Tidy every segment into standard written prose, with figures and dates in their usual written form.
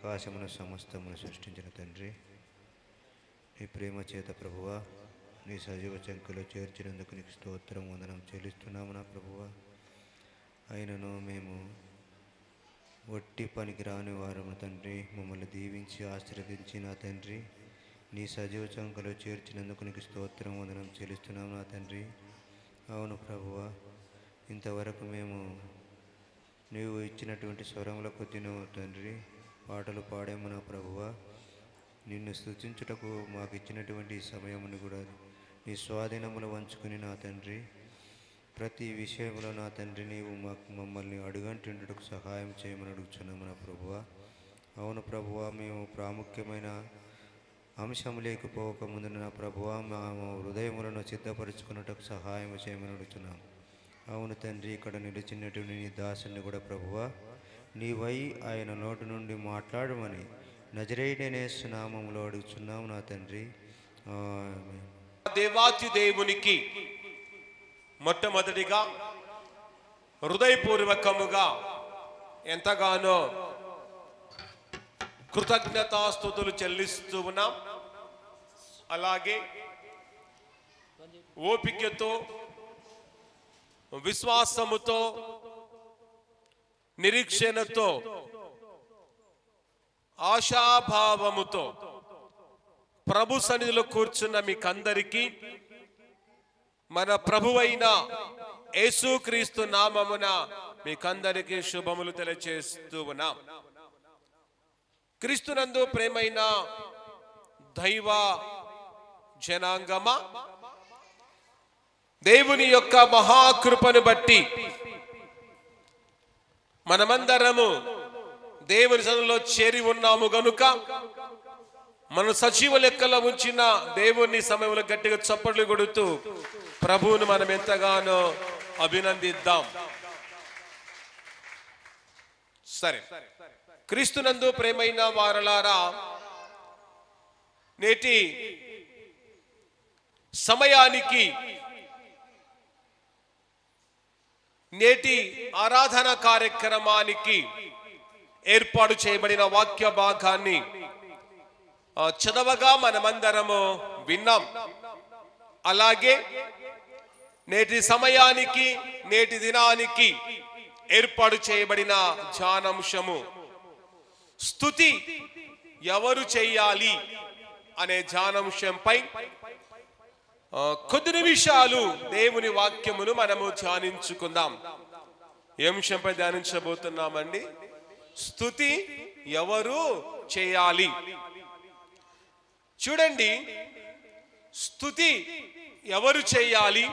ఆకాశమును సమస్తమును సృష్టించిన తండ్రి, నీ ప్రేమ చేత ప్రభువా నీ సజీవ చంకలో చేర్చినందుకు నీకు స్తోత్రం వందనం చెల్లిస్తున్నాము నా ప్రభువా. అయినను మేము ఒట్టి పనికి రాని వారము తండ్రి, మమ్మల్ని దీవించి ఆశీర్వదించి నా తండ్రి నీ సజీవ చంకలో చేర్చినందుకు నీకు స్తోత్రం వందనం చెల్లిస్తున్నాము నా తండ్రి. అవును ప్రభువా, ఇంతవరకు మేము నీవు ఇచ్చినటువంటి స్వరముల కొద్దిను తండ్రి పాటలు పాడాము నా ప్రభువా. నిన్ను స్తుతించుటకు మాకు ఇచ్చినటువంటి సమయమును కూడా నీ స్వాధీనములు వంచుకుని నా తండ్రి ప్రతి విషయంలో నా తండ్రి నీవు మమ్మల్ని అడుగంటుండటకు సహాయం చేయమని అడుగుచున్నాము నా ప్రభువా. అవును ప్రభువా, మేము ప్రాముఖ్యమైన అంశం లేకపోక ముందు నా ప్రభువా మా హృదయములను సిద్ధపరచుకున్నటకు సహాయం చేయమని అడుగుతున్నాము. అవును తండ్రి, ఇక్కడ నిలిచినటువంటి నీ దాసుని కూడా ప్రభువా నీవై ఆయన నోటి నుండి మాట్లాడమని నజరేయుడైన యేసు నామములో అడుగుచున్నాము నా తండ్రి. దేవాతి దేవునికి మొట్టమొదటిగా హృదయపూర్వకముగా ఎంతగానో కృతజ్ఞతాస్తుతులు చెల్లిస్తూ ఉన్నాం. అలాగే ఓపికతో విశ్వాసముతో నిరీక్షణతో ఆశాభావముతో ప్రభు సన్నిధిలో కూర్చున్న మీకందరికీ మన ప్రభువైన యేసుక్రీస్తు నామమున మీకందరికీ శుభములు తెలియజేస్తూ ఉన్నాం. క్రీస్తునందు ప్రేమైన దైవ జనాంగమా, దేవుని యొక్క మహాకృపను బట్టి మనమందరము దేవుని సన్నిధిలో చేరి ఉన్నాము గనుక మన సజీవ లెక్కలో ఉంచిన దేవుని సమయంలో గట్టిగా చప్పట్లు కొడుతూ ప్రభువును మనం ఎంతగానో అభినందిద్దాం. సరే, క్రీస్తునందు ప్రేమైన వారలారా, నేటి సమయానికి నేటి ఆరాధన కార్యక్రమానికి ఏర్పాటు చేయబడిన వాక్య భాగాన్ని చదవగా మనమందరము విన్నాం. అలాగే నేటి సమయానికి నేటి దినానికి ఏర్పాటు చేయబడిన ధ్యానాంశము స్తుతి ఎవరు చేయాలి అనే ధ్యానాంశంపై కొద్ది నిమిషాలు దేవుని వాక్యమును మనము ధ్యానించుకుందాం. ఏ అంశంపై ధ్యానించబోతున్నామండి? స్తుతి ఎవరు చేయాలి. చూడండి, స్తుతి ఎవరు చేయాలి,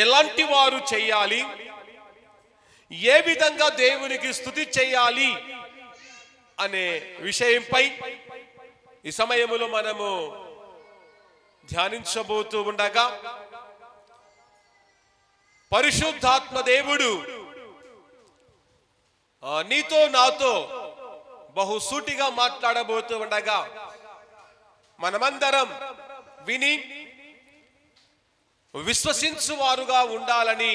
ఎలాంటి వారు చేయాలి, ఏ విధంగా దేవునికి స్తుతి చేయాలి అనే విషయంపై ఈ సమయంలో మనము ధ్యానించబోతూ ఉండగా పరిశుద్ధాత్మ దేవుడు నీతో నాతో బహుసూటిగా మాట్లాడబోతూ ఉండగా మనమందరం విని విశ్వసించువారుగా ఉండాలని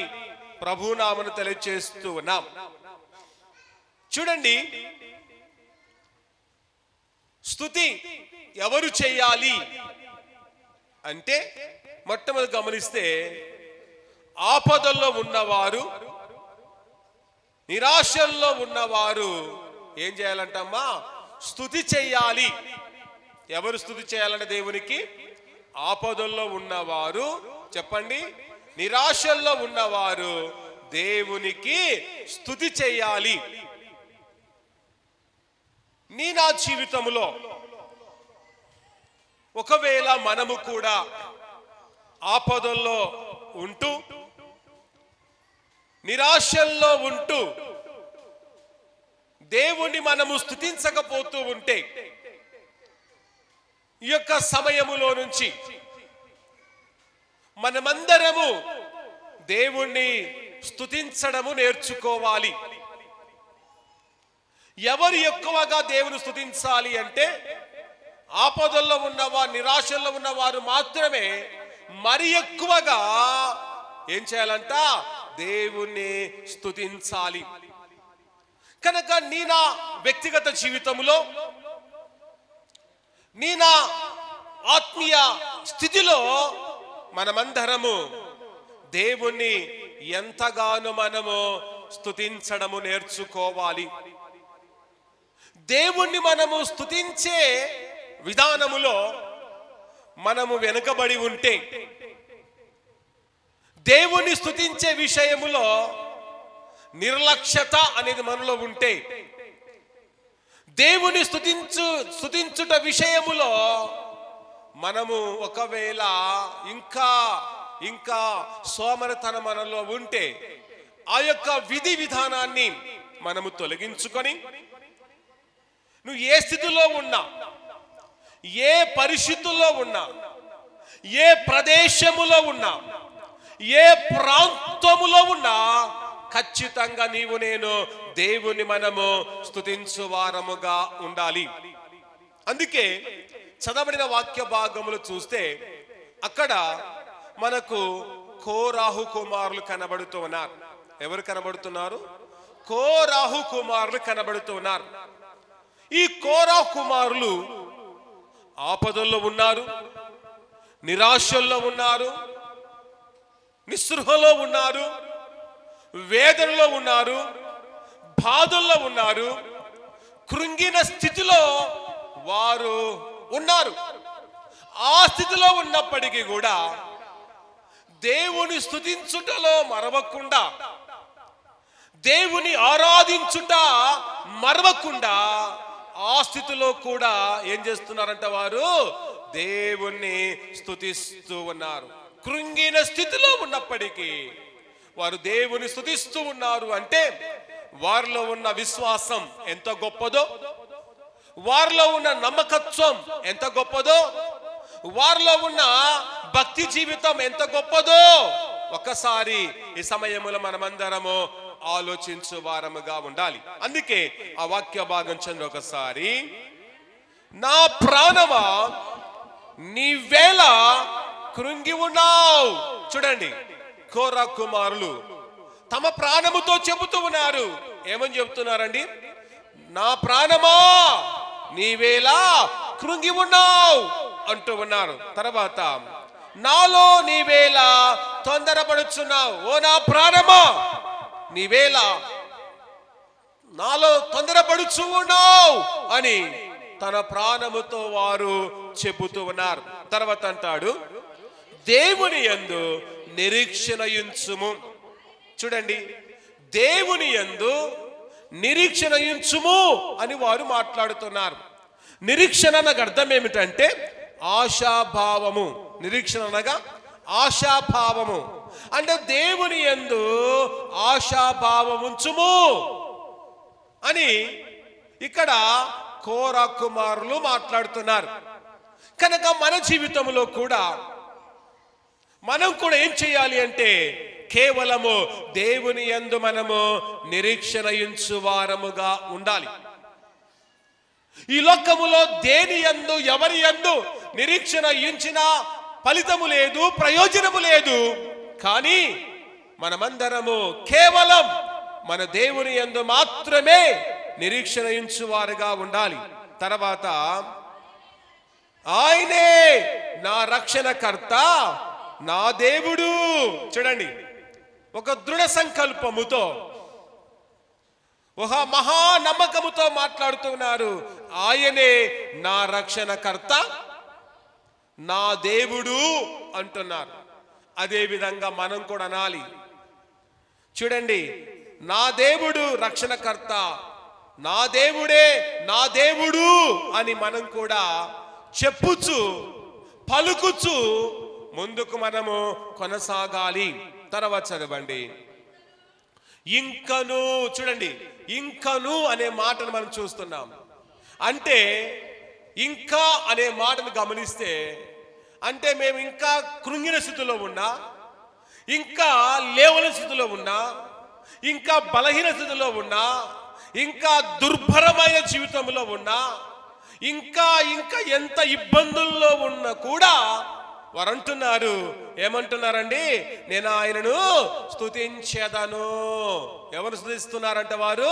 ప్రభునామను తెలియజేస్తూ ఉన్నాం. చూడండి, స్తుతి ఎవరు చేయాలి అంటే మొట్టమొదటి గమనిస్తే ఆపదల్లో ఉన్నవారు, నిరాశల్లో ఉన్నవారు ఏం చేయాలంటమ్మా? స్తుతి చేయాలి. ఎవరు స్తుతి చేయాలంటే దేవునికి? ఆపదల్లో ఉన్నవారు. చెప్పండి, నిరాశల్లో ఉన్నవారు దేవునికి స్తుతి చేయాలి. నా జీవితంలో ఒకవేళ మనము కూడా ఆపదల్లో ఉంటూ నిరాశల్లో ఉంటూ దేవుణ్ణి మనము స్తుతించకపోతూ ఉంటే ఈ యొక్క సమయములో నుంచి మనమందరము దేవుణ్ణి స్తుతించడము నేర్చుకోవాలి. ఎవరు ఎక్కువగా దేవుని స్తుతించాలి అంటే ఆపదల్లో ఉన్నవారు, నిరాశల్లో ఉన్నవారు మాత్రమే మరి ఎక్కువగా ఏం చేయాలంట? దేవుణ్ణి స్తుతించాలి. కనుక నీ నా వ్యక్తిగత జీవితంలో, నీ నా ఆత్మీయ స్థితిలో మనమందరము దేవుణ్ణి ఎంతగానో మనము స్తుతించడము నేర్చుకోవాలి. దేవుణ్ణి మనము స్తుతించే విధానములో మనము వెనుకబడి ఉంటే, దేవుణ్ణి స్తుతించే విషయములో నిర్లక్ష్యత అనేది మనలో ఉంటే, దేవుని స్తుతించుట విషయములో మనము ఒకవేళ ఇంకా సోమరితనం మనలో ఉంటే, ఆ యొక్క విధి విధానాన్ని మనము తొలగించుకొని, నువ్వు ఏ స్థితిలో ఉన్నా, ఏ పరిస్థితుల్లో ఉన్నా, ఏ ప్రదేశములో ఉన్నా, ఏ ప్రాంతములో ఉన్నా, ఖచ్చితంగా నీవు నేను దేవుని మనము స్తుతించు వారముగా ఉండాలి. అందుకే చదవబడిన వాక్య భాగములు చూస్తే అక్కడ మనకు కోరాహు కుమారులు కనబడుతూ ఉన్నారు. ఎవరు కనబడుతున్నారు? కోరాహు కుమారులు కనబడుతూ ఉన్నారు. ఈ కోరాహు కుమారులు ఆపదల్లో ఉన్నారు, నిరాశల్లో ఉన్నారు, నిస్పృహలో ఉన్నారు, వేదనలో ఉన్నారు, బాధల్లో ఉన్నారు, కృంగిన స్థితిలో వారు ఉన్నారు. ఆ స్థితిలో ఉన్నప్పటికీ కూడా దేవుని స్తుతించుటలో మరవకుండా, దేవుని ఆరాధించుట మరవకుండా, ఆ స్థితిలో కూడా ఏం చేస్తున్నారంట? వారు దేవుణ్ణి స్తుతిస్తూ ఉన్నారు. కృంగిన స్థితిలో ఉన్నప్పటికీ వారు దేవుని స్తుతిస్తూ ఉన్నారు. అంటే వారిలో ఉన్న విశ్వాసం ఎంత గొప్పదో, వారిలో ఉన్న నమ్మకత్వం ఎంత గొప్పదో, వారిలో ఉన్న భక్తి జీవితం ఎంత గొప్పదో ఒకసారి ఈ సమయంలో మనమందరము ఆలోచించు వారముగా ఉండాలి. అందుకే ఆ వాక్య భాగం చంద్ర ఒకసారి, నా ప్రాణమా నీవేళ కృంగి ఉన్నావు. చూడండి, కోరా కుమారులు తమ ప్రాణముతో చెబుతూ ఉన్నారు. ఏమని చెబుతున్నారండి? నా ప్రాణమా నీవేలా కృంగి ఉన్నావు అంటూ ఉన్నారు. తర్వాత, నాలో నీవేలా తొందరపడుచున్నావు. ఓ నా ప్రాణమా నీవేలా నాలో తొందరపడుచు ఉన్నావు అని తన ప్రాణముతో వారు చెబుతూ ఉన్నారు. తర్వాత అంటాడు, దేవుని యందు నిరీక్షణ ఉంచుము. చూడండి, దేవుని యందు నిరీక్షణ ఉంచుము అని వారు మాట్లాడుతున్నారు. నిరీక్షణ అనగా అర్థం ఏమిటంటే ఆశాభావము. నిరీక్షణ అనగా ఆశాభావము. అంటే దేవుని యందు ఆశాభావం ఉంచుము అని ఇక్కడ కోరా కుమారులు మాట్లాడుతున్నారు. కనుక మన జీవితంలో కూడా మనం కూడా ఏం చేయాలి అంటే కేవలము దేవుని యందు మనము నిరీక్షణ ఉంచు వారముగా ఉండాలి. ఈ లోకములో దేని యందు ఎవరి యందు నిరీక్షణ ఉంచినా ఫలితము లేదు, ప్రయోజనము లేదు. కానీ మనమందరము కేవలం మన దేవుని యందు మాత్రమే నిరీక్షణ ఉంచు వారుగా ఉండాలి. తర్వాత, ఆయనే నా రక్షణకర్త, నా దేవుడు. చూడండి, ఒక దృఢ సంకల్పముతో, ఒక మహా నమ్మకముతో మాట్లాడుతున్నారు. ఆయనే నా రక్షణకర్త, నా దేవుడు అంటున్నారు. అదే విధంగా మనం కూడా అనాలి. చూడండి, నా దేవుడు రక్షణకర్త, నా దేవుడే నా దేవుడు అని మనం కూడా చెప్పుచు పలుకుచు ముందుకు మనము కొనసాగాలి. తర్వాత చదవండి, ఇంకను. చూడండి, ఇంకను అనే మాటను మనం చూస్తున్నాం. అంటే ఇంకా అనే మాటను గమనిస్తే, అంటే మేము ఇంకా కృంగిన స్థితిలో ఉన్నా, ఇంకా లేవని స్థితిలో ఉన్నా, ఇంకా బలహీన స్థితిలో ఉన్నా, ఇంకా దుర్భరమైన జీవితంలో ఉన్నా, ఇంకా ఎంత ఇబ్బందుల్లో ఉన్నా కూడా వారు అంటున్నారు, ఏమంటున్నారండి? నేను ఆయనను స్తుతించేదను. ఎవరు స్తుతిస్తున్నారంట? వారు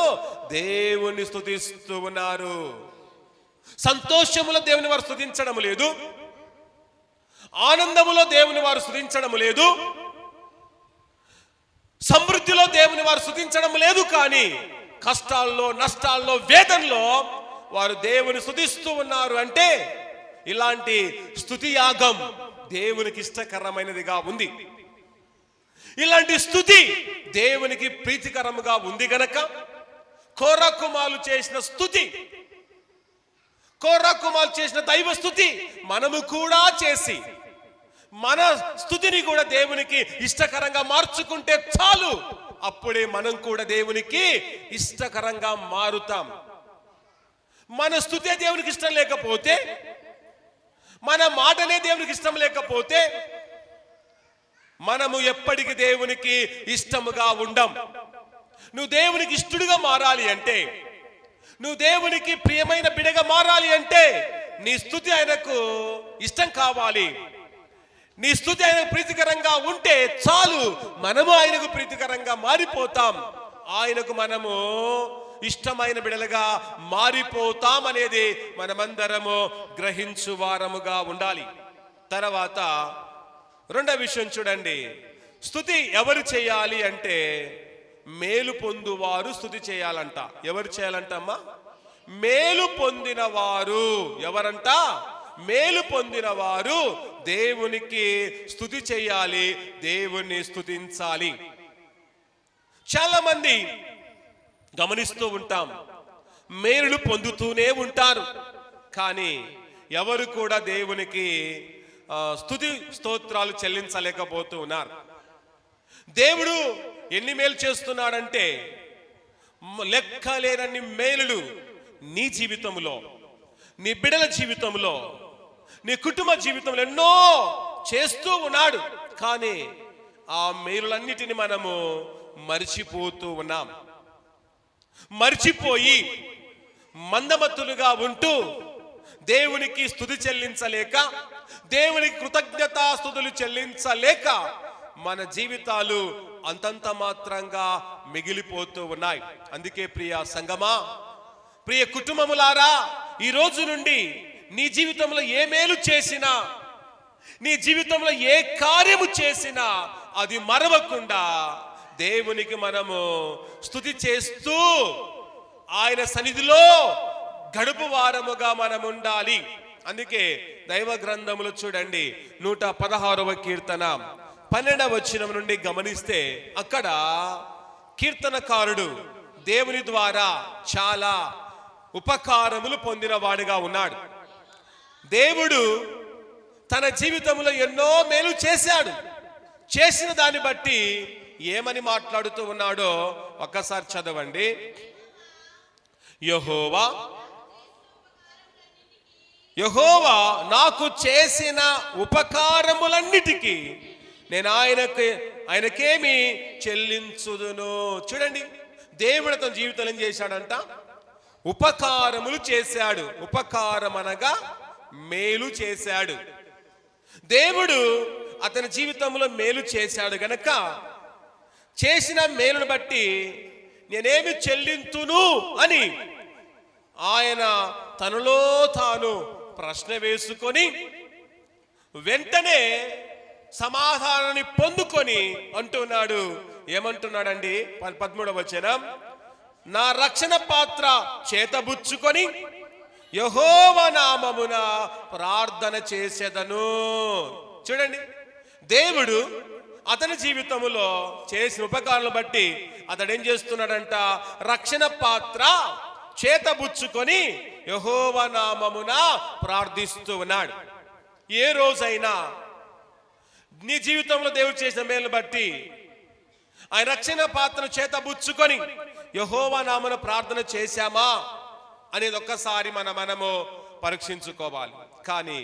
దేవుణ్ణి స్తుతిస్తూ ఉన్నారు. సంతోషములో దేవుని వారు స్తుతించడం లేదు, ఆనందములో దేవుని వారు స్తుతించడం లేదు, సమృద్ధిలో దేవుని వారు స్తుతించడం లేదు. కానీ కష్టాల్లో, నష్టాల్లో, వేదనలో వారు దేవుని స్తుతిస్తూ ఉన్నారు. అంటే ఇలాంటి స్తుతి యాగం దేవునికి ఇష్టకరమైనదిగా ఉంది. ఇలాంటి స్తుతి దేవునికి ప్రీతికరముగా ఉంది గనక కోరా కుమారులు చేసిన స్తుతి, కోరా కుమారులు చేసిన దైవ స్తుతి మనము కూడా చేసి మన స్తుతిని కూడా దేవునికి ఇష్టకరంగా మార్చుకుంటే చాలు. అప్పుడే మనం కూడా దేవునికి ఇష్టకరంగా మారుతాం. మన స్తుతే దేవునికి ఇష్టం లేకపోతే, మన మాటనే దేవునికి ఇష్టం లేకపోతే మనము ఎప్పటికీ దేవునికి ఇష్టముగా ఉండం. నువ్వు దేవునికి ఇష్టడుగా మారాలి అంటే, నువ్వు దేవునికి ప్రియమైన బిడగా మారాలి అంటే నీ స్తుతి ఆయనకు ఇష్టం కావాలి. నీ స్తుతి ఆయనకు ప్రీతికరంగా ఉంటే చాలు, మనము ఆయనకు ప్రీతికరంగా మారిపోతాం. ఆయనకు మనము ఇష్టమైన బిడలుగా మారిపోతాం అనేది మనమందరము గ్రహించు వారముగా ఉండాలి. తర్వాత రెండవ విషయం చూడండి, స్తుతి ఎవరు చేయాలి అంటే మేలు పొందువారు స్తుతి చేయాలంట. ఎవరు చేయాలంటమ్మా? మేలు పొందిన వారు. ఎవరంట? మేలు పొందిన వారు దేవునికి స్తుతి చేయాలి, దేవుణ్ణి స్తుతించాలి. చాలా మంది గమనిస్తూ ఉంటాం, మేలులు పొందుతూనే ఉంటారు, కానీ ఎవరు కూడా దేవునికి స్తుతి స్తోత్రాలు చెల్లించలేకపోతూ ఉన్నారు. దేవుడు ఎన్ని మేలు చేస్తున్నాడంటే లెక్కలేనన్ని మేలులు నీ జీవితంలో, నీ బిడ్డల జీవితంలో, నీ కుటుంబ జీవితంలో ఎన్నో చేస్తూ ఉన్నాడు. కానీ ఆ మేలులన్నిటిని మనము మరిచిపోతూ ఉన్నాం. మరిచిపోయి మందమతులుగా ఉంటూ దేవునికి స్తుతి చెల్లించలేక, దేవునికి కృతజ్ఞతాస్తుతులు చెల్లించలేక మన జీవితాలు అంతంత మాత్రంగా మిగిలిపోతూ ఉన్నాయి. అందుకే ప్రియ సంగమా, ప్రియ కుటుంబములారా, ఈ రోజు నుండి నీ జీవితంలో ఏ మేలు చేసినా, నీ జీవితంలో ఏ కార్యము చేసినా అది మరవకుండా దేవునికి మనము స్తుతి చేస్తూ ఆయన సన్నిధిలో గడుపు వారముగా మనం ఉండాలి. అందుకే దైవ గ్రంథములు చూడండి, 116వ కీర్తన 12వ వచనం నుండి గమనిస్తే అక్కడ కీర్తనకారుడు దేవుని ద్వారా చాలా ఉపకారములు పొందిన వాడిగా ఉన్నాడు. దేవుడు తన జీవితంలో ఎన్నో మేలు చేశాడు. చేసిన దాన్ని బట్టి ఏమని మాట్లాడుతూ ఉన్నాడో ఒక్కసారి చదవండి. యెహోవా నాకు చేసిన ఉపకారములన్నిటికీ నేను ఆయనకేమి చెల్లించుదును. చూడండి, దేవుడు తన జీవితంలో ఏం చేశాడంట? ఉపకారములు చేశాడు. ఉపకారం అనగా మేలు చేశాడు. దేవుడు అతని జీవితంలో మేలు చేశాడు గనక చేసిన మేలును బట్టి నేనేమి చెల్లింతును అని ఆయన తనలో తాను ప్రశ్న వేసుకొని వెంటనే సమాధానాన్ని పొందుకొని అంటున్నాడు. ఏమంటున్నాడండి? 13వ వచనం, నా రక్షణ పాత్ర చేతబుచ్చుకొని యెహోవా నామమున ప్రార్థన చేసేదను. చూడండి, దేవుడు అతని జీవితంలో చేసిన ఉపకారాలను బట్టి అతడు ఏం చేస్తున్నాడంట? రక్షణ పాత్ర చేతబుచ్చుకొని యెహోవా నామమున ప్రార్థిస్తూ ఉన్నాడు. ఏ రోజైనా నీ జీవితంలో దేవుడు చేసిన మేలును బట్టి ఆయన రక్షణ పాత్రను చేతబుచ్చుకొని యెహోవా నామమున ప్రార్థన చేశామా అనేది ఒక్కసారి మనము పరీక్షించుకోవాలి. కానీ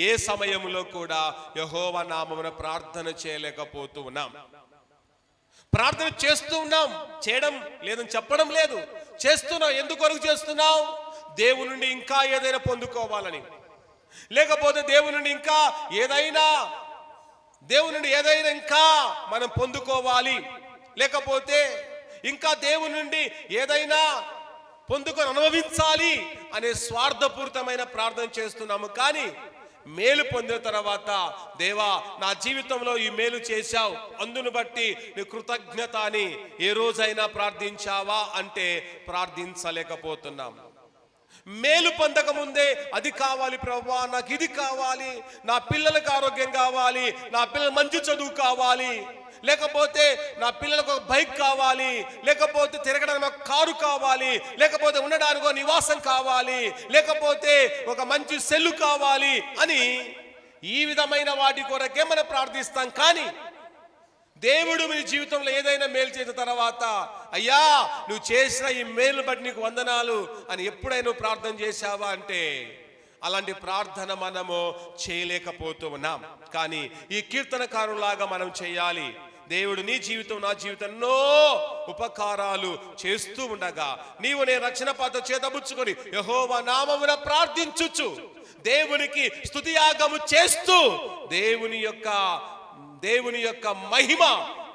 ఏ సమయంలో కూడా యెహోవా నామమున ప్రార్థన చేయలేకపోతూ ఉన్నాం. ప్రార్థన చేస్తూ ఉన్నాం, చేయడం లేదని చెప్పడం లేదు, చేస్తున్నాం. ఎందుకొరకు చేస్తున్నావు? దేవుని నుండి ఇంకా ఏదైనా పొందుకోవాలని, లేకపోతే దేవుని నుండి ఏదైనా ఇంకా మనం పొందుకోవాలి, లేకపోతే ఇంకా దేవుని నుండి ఏదైనా పొందుకొని అనుభవించాలి అనే స్వార్థపూరితమైన ప్రార్థన చేస్తున్నాము. కానీ మేలు పొందిన తర్వాత, దేవా నా జీవితంలో ఈ మేలు చేశావు, అందును బట్టి నీ కృతజ్ఞత అని ఏ రోజైనా ప్రార్థించావా అంటే ప్రార్థించలేకపోతున్నాం. మేలు పొందక ముందే అది కావాలి ప్రభువా, నాకు ఇది కావాలి, నా పిల్లలకు ఆరోగ్యం కావాలి, నా పిల్లలు మంచి చదువు కావాలి, లేకపోతే నా పిల్లలకు ఒక బైక్ కావాలి, లేకపోతే తిరగడానికి ఒక కారు కావాలి, లేకపోతే ఉండడానికి ఒక నివాసం కావాలి, లేకపోతే ఒక మంచి సెల్లు కావాలి అని ఈ విధమైన వాటి కొరకే మనం ప్రార్థిస్తాం. కానీ దేవుడు మీ జీవితంలో ఏదైనా మేలు చేసిన తర్వాత, అయ్యా నువ్వు చేసిన ఈ మేలు బట్టి నీకు వందనాలు అని ఎప్పుడైనా ప్రార్థన చేశావా అంటే అలాంటి ప్రార్థన మనము చేయలేకపోతూ ఉన్నాం. కానీ ఈ కీర్తనకారులాగా మనం చేయాలి. దేవుడు నీ జీవితం నా జీవితం ఎన్నో ఉపకారాలు చేస్తూ ఉండగా నీవు నీ రక్షణ పాత్ర చేతబుచ్చుకొని యెహోవా నామమున ప్రార్థించుచు దేవునికి స్తుతియాగము చేస్తూ దేవుని యొక్క మహిమ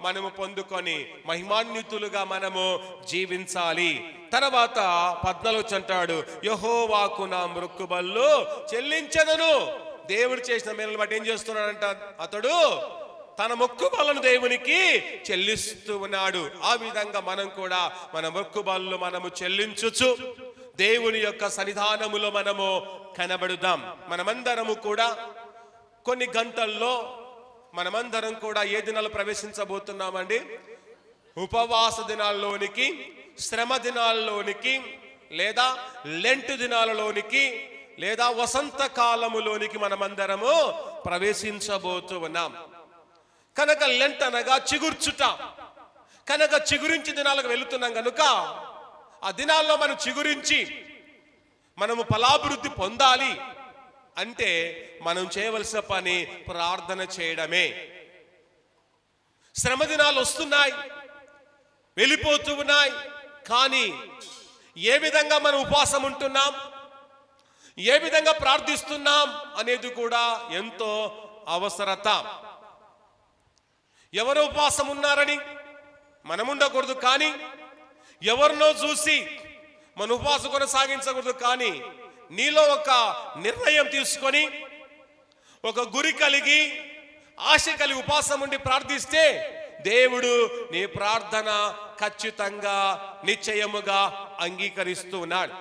మనము పొందుకొని మహిమాన్వితులుగా మనము జీవించాలి. తర్వాత 14 అంటాడు, యెహోవాకు నా మొక్కుబళ్ళు చెల్లించెదను. దేవుడు చేసిన మేలును బట్టి ఏం చేస్తున్నాడంట, అతడు తన మొక్కుబళ్ళను దేవునికి చెల్లిస్తూ ఉన్నాడు. ఆ విధంగా మనం కూడా మన మొక్కుబళ్ళు మనము చెల్లించుచు దేవుని యొక్క సన్నిధానములో మనము కనబడుదాం. మనమందరము కూడా కొన్ని గంటల్లో మనమందరం కూడా ఏ దినాలు ప్రవేశించబోతున్నామండి? ఉపవాస దినాల్లోనికి, శ్రమ దినాల్లోనికి, లేదా లెంట్ దినాలలోనికి, లేదా వసంత కాలములోనికి మనమందరము ప్రవేశించబోతూ ఉన్నాం. కనుక లెంట్ అనగా చిగుర్చుట, కనుక చిగురించి దినాలకు వెళుతున్నాం. కనుక ఆ దినాల్లో మనం చిగురించి మనము ఫలాభివృద్ధి పొందాలి అంటే మనం చేయవలసిన పని ప్రార్థన చేయడమే. శ్రమ దినాలు వస్తున్నాయి, వెళ్ళిపోతూ ఉన్నాయి. కానీ ఏ విధంగా మనం ఉపవాసం ఉంటున్నాం, ఏ విధంగా ప్రార్థిస్తున్నాం అనేది కూడా ఎంతో అవసరత. ఎవరు ఉపవాసం ఉన్నారని మనం ఉండకూడదు, కానీ ఎవరినో చూసి మన ఉపవాసం కొనసాగించకూడదు. కానీ నీలో ఒక నిర్ణయం తీసుకొని, ఒక గురి కలిగి, ఆశ కలిగి ఉపవాసం ఉండి ప్రార్థిస్తే దేవుడు నీ ప్రార్థన ఖచ్చితంగా నిశ్చయముగా అంగీకరిస్తూ ఉన్నాడు.